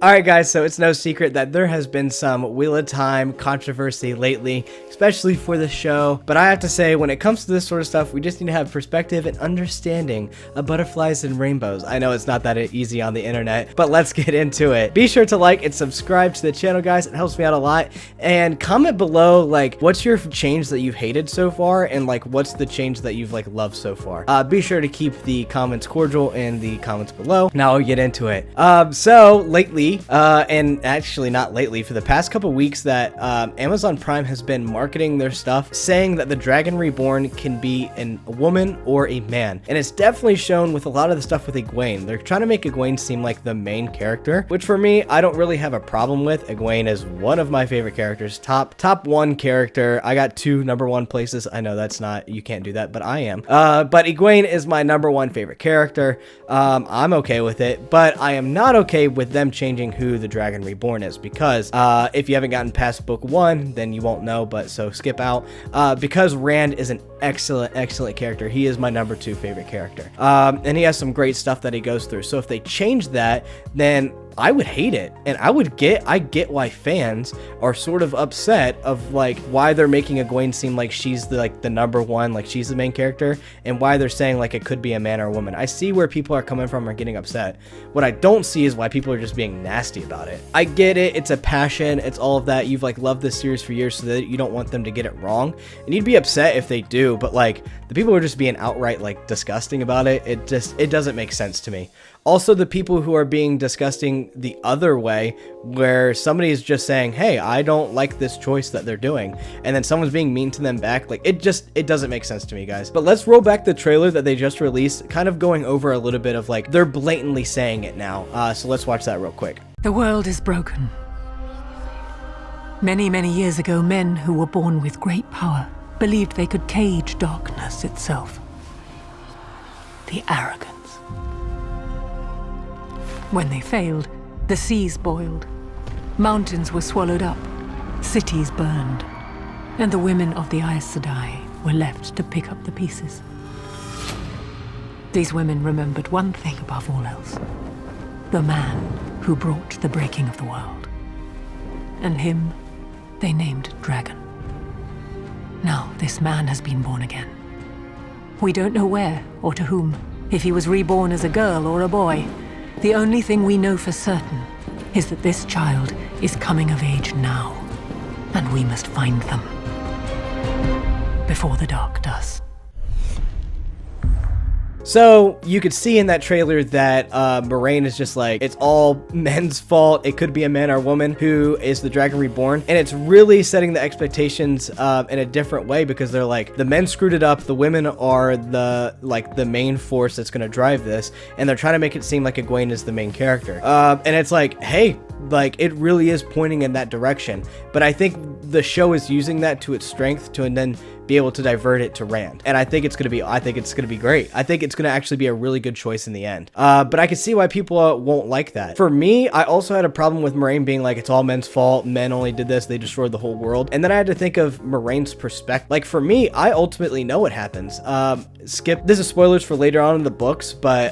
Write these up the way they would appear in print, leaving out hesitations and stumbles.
Alright guys, so it's no secret that there has been some Wheel of Time controversy lately, especially for the show, but I have to say, when it comes to this sort of stuff, we just need to have perspective and understanding of butterflies and rainbows. I know it's not that easy on the internet, but let's get into it. Be sure to like and subscribe to the channel, guys. It helps me out a lot. And comment below, like, what's your change that you've hated so far, and like, what's the change that you've like loved so far. Be sure to keep the comments cordial in the comments below. Now I'll get into it. So lately, and actually not lately, for the past couple weeks that Amazon Prime has been marketing their stuff saying that the Dragon Reborn can be a woman or a man, and it's definitely shown with a lot of the stuff with Egwene. They're trying to make Egwene seem like the main character, which for me, I don't really have a problem with. Egwene is one of my favorite characters, top one character. I got two #1 places. I know that's not, you can't do that, but I am. But Egwene is my #1 favorite character. I'm okay with it, but I am not okay with them changing who the Dragon Reborn is, because if you haven't gotten past book 1, then you won't know, but so skip out, because Rand is an excellent character. He is my #2 favorite character, and he has some great stuff that he goes through. So if they change that, then I would hate it, and I get why fans are sort of upset of like why they're making Egwene seem like she's the #1, like she's the main character, and why they're saying like it could be a man or a woman. I see where people are coming from or getting upset. What I don't see is why people are just being nasty about it. I get it, it's a passion, it's all of that. You've like loved this series for years, so that you don't want them to get it wrong, and you'd be upset if they do, but like the people are just being outright like disgusting about it. It doesn't make sense to me. Also, the people who are being disgusting the other way, where somebody is just saying, hey, I don't like this choice that they're doing, and then someone's being mean to them back, like it doesn't make sense to me, guys. But let's roll back the trailer that they just released, kind of going over a little bit of like, they're blatantly saying it now. So let's watch that real quick. The world is broken. Many years ago, men who were born with great power believed they could cage darkness itself. The arrogance. When they failed, the seas boiled, mountains were swallowed up, cities burned, and the women of the Aes Sedai were left to pick up the pieces. These women remembered one thing above all else: the man who brought the breaking of the world. And him they named Dragon. Now this man has been born again. We don't know where or to whom, if he was reborn as a girl or a boy. The only thing we know for certain is that this child is coming of age now, and we must find them before the dark does. So you could see in that trailer that Moiraine is just like, it's all men's fault. It could be a man or a woman who is the Dragon Reborn. And it's really setting the expectations in a different way, because they're like, the men screwed it up. The women are the main force that's going to drive this. And they're trying to make it seem like Egwene is the main character. And it's like, hey, like it really is pointing in that direction. But I think the show is using that to its strength to, and then be able to divert it to Rand. And I think it's going to be great. I think it's going to actually be a really good choice in the end. But I can see why people won't like that. For me, I also had a problem with Moiraine being like, it's all men's fault. Men only did this. They destroyed the whole world. And then I had to think of Moraine's perspective. Like for me, I ultimately know what happens. This is spoilers for later on in the books, but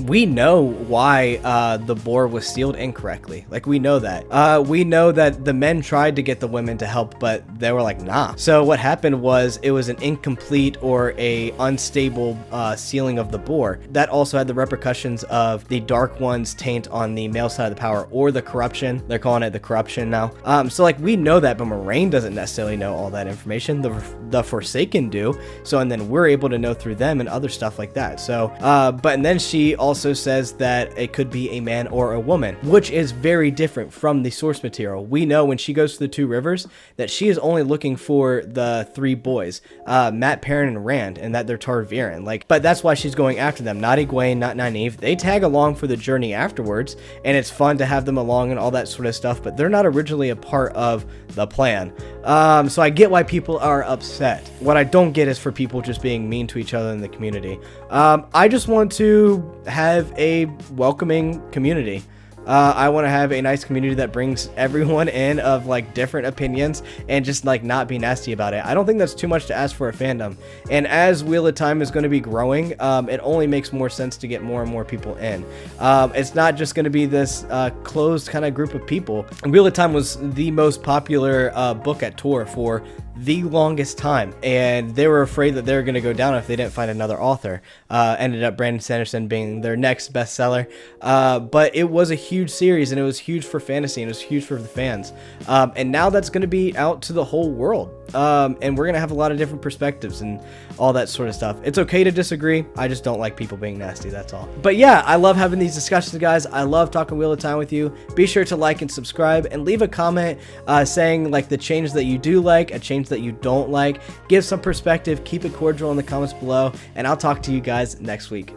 we know why the boar was sealed incorrectly. Like we know that. We know that the men tried to get the women to help, but they were like, nah. So what happened was, it was an incomplete or a unstable sealing of the boar. That also had the repercussions of the Dark One's taint on the male side of the power, or the corruption. They're calling it the corruption now. So like we know that, but Moiraine doesn't necessarily know all that information. The Forsaken do. So, and then we're able to know through them and other stuff like that. So, and then she also says that it could be a man or a woman, which is very different from the source material. We know when she goes to the Two Rivers that she is only looking for the 3 boys, Mat, Perrin, and Rand, and that they're Targaryen. Like, but that's why she's going after them. Not Egwene, not Nynaeve. They tag along for the journey afterwards, and it's fun to have them along and all that sort of stuff, but they're not originally a part of the plan. So I get why people are upset. What I don't get is for people just being mean to each other in the community. I just want to have a welcoming community. I want to have a nice community that brings everyone in of like different opinions and just like not be nasty about it. I don't think that's too much to ask for a fandom. And as Wheel of Time is going to be growing, it only makes more sense to get more and more people in. It's not just going to be this closed kind of group of people. Wheel of Time was the most popular book at Tor for the longest time, and they were afraid that they were going to go down if they didn't find another author. Ended up Brandon Sanderson being their next bestseller, but it was a huge series, and it was huge for fantasy, and it was huge for the fans. And now that's going to be out to the whole world, and we're going to have a lot of different perspectives and all that sort of stuff. It's okay to disagree. I just don't like people being nasty, that's all. But yeah, I love having these discussions, guys. I love talking Wheel of Time with you. Be sure to like and subscribe, and leave a comment saying like the change that you do like, a change that you don't like. Give some perspective. Keep it cordial in the comments below, and I'll talk to you guys next week.